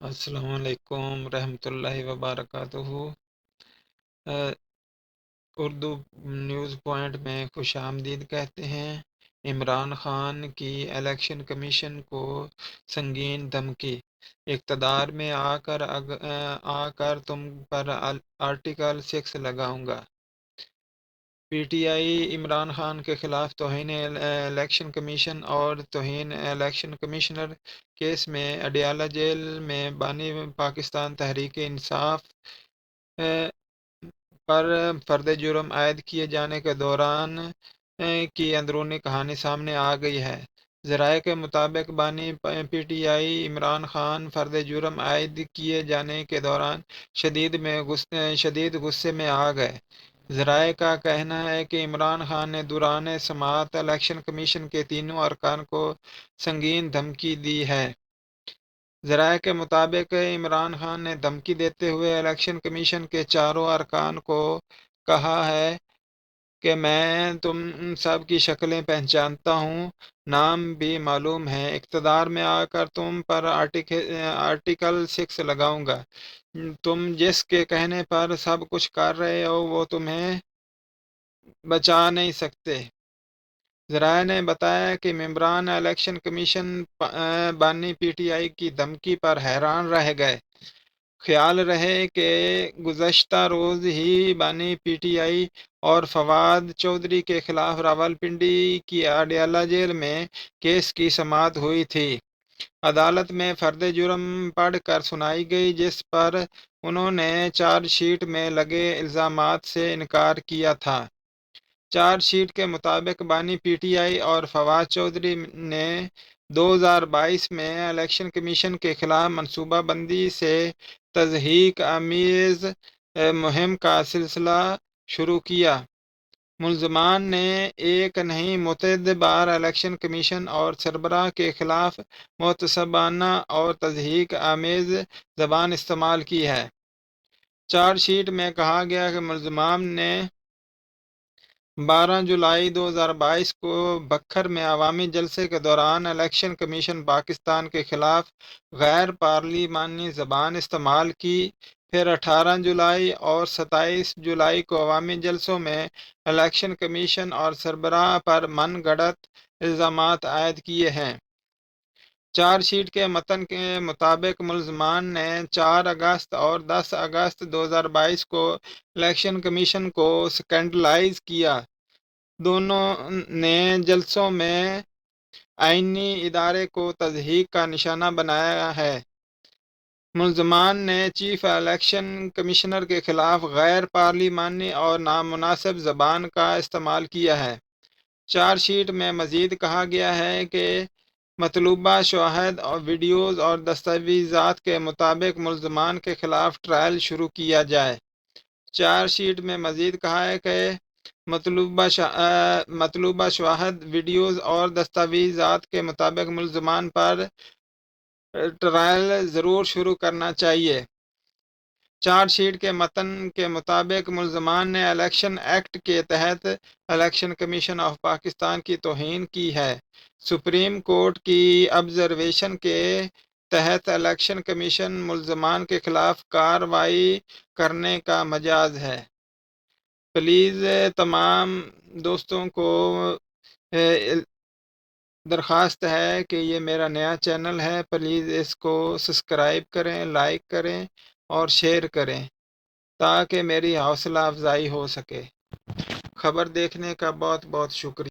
السلام علیکم رحمۃ اللہ وبرکاتہ۔ اردو نیوز پوائنٹ میں خوش آمدید کہتے ہیں۔ عمران خان کی الیکشن کمیشن کو سنگین دھمکی، اقتدار میں آ کر تم پر آرٹیکل 6 لگاؤں گا۔ PTI Imran Khan کے خلاف توہین الیکشن کمیشن اور توہین الیکشن کمشنر کیس میں اڈیالہ جیل میں بانی پاکستان تحریک انصاف پر فرد جرم عائد کیے جانے کے دوران کی اندرونی کہانی سامنے آ گئی ہے۔ ذرائع کے مطابق بانی P T I Imran Khan فرد جرم عائد کیے جانے کے دوران شدید غصے میں آ گئے۔ ذرائع کا کہنا ہے کہ عمران خان نے دوران سماعت الیکشن کمیشن کے تینوں ارکان کو سنگین دھمکی دی ہے۔ ذرائع کے مطابق عمران خان نے دھمکی دیتے ہوئے الیکشن کمیشن کے چاروں ارکان کو کہا ہے کہ میں تم سب کی شکلیں پہچانتا ہوں، نام بھی معلوم ہے، اقتدار میں آ کر تم پر آرٹیکل 6 لگاؤں گا۔ تم جس کے کہنے پر سب کچھ کر رہے ہو وہ تمہیں بچا نہیں سکتے۔ ذرائع نے بتایا کہ ممبران الیکشن کمیشن بانی پی ٹی آئی کی دھمکی پر حیران رہ گئے۔ خیال رہے کہ گزشتہ روز ہی بانی پی ٹی آئی اور فواد چودھری کے خلاف راولپنڈی کی اڈیالہ جیل میں کیس کی سماعت ہوئی تھی۔ عدالت میں فرد جرم پڑھ کر سنائی گئی، جس پر انہوں نے چارج شیٹ میں لگے الزامات سے انکار کیا تھا۔ چارج شیٹ کے مطابق بانی پی ٹی آئی اور فواد چودھری نے 2022 میں الیکشن کمیشن کے خلاف منصوبہ بندی سے تضحیک آمیز مہم کا سلسلہ شروع کیا۔ ملزمان نے ایک نہیں متعدد بار الیکشن کمیشن اور سربراہ کے خلاف معتصبانہ اور تضحیک آمیز زبان استعمال کی ہے۔ چارج شیٹ میں کہا گیا کہ ملزمان نے 12 جولائی 2022 کو بکھر میں عوامی جلسے کے دوران الیکشن کمیشن پاکستان کے خلاف غیر پارلیمانی زبان استعمال کی، پھر 18 جولائی اور 27 جولائی کو عوامی جلسوں میں الیکشن کمیشن اور سربراہ پر من گھڑت الزامات عائد کیے ہیں۔ چارج شیٹ کے متن کے مطابق ملزمان نے 4 اگست اور 10 اگست 2022 کو الیکشن کمیشن کو سکینڈلائز کیا۔ دونوں نے جلسوں میں آئینی ادارے کو تضحیک کا نشانہ بنایا ہے۔ ملزمان نے چیف الیکشن کمشنر کے خلاف غیر پارلیمانی اور نامناسب زبان کا استعمال کیا ہے۔ چارج شیٹ میں مزید کہا گیا ہے کہ مطلوبہ شواہد اور ویڈیوز اور دستاویزات کے مطابق ملزمان کے خلاف ٹرائل شروع کیا جائے۔ چارج شیٹ میں مزید کہا ہے کہ مطلوبہ شواہد، ویڈیوز اور دستاویزات کے مطابق ملزمان پر ٹرائل ضرور شروع کرنا چاہیے۔ چارج شیٹ کے متن کے مطابق ملزمان نے الیکشن ایکٹ کے تحت الیکشن کمیشن آف پاکستان کی توہین کی ہے۔ سپریم کورٹ کی آبزرویشن کے تحت الیکشن کمیشن ملزمان کے خلاف کارروائی کرنے کا مجاز ہے۔ پلیز تمام دوستوں کو درخواست ہے کہ یہ میرا نیا چینل ہے، پلیز اس کو سبسکرائب کریں، لائک کریں اور شیئر کریں تاکہ میری حوصلہ افزائی ہو سکے۔ خبر دیکھنے کا بہت بہت شکریہ۔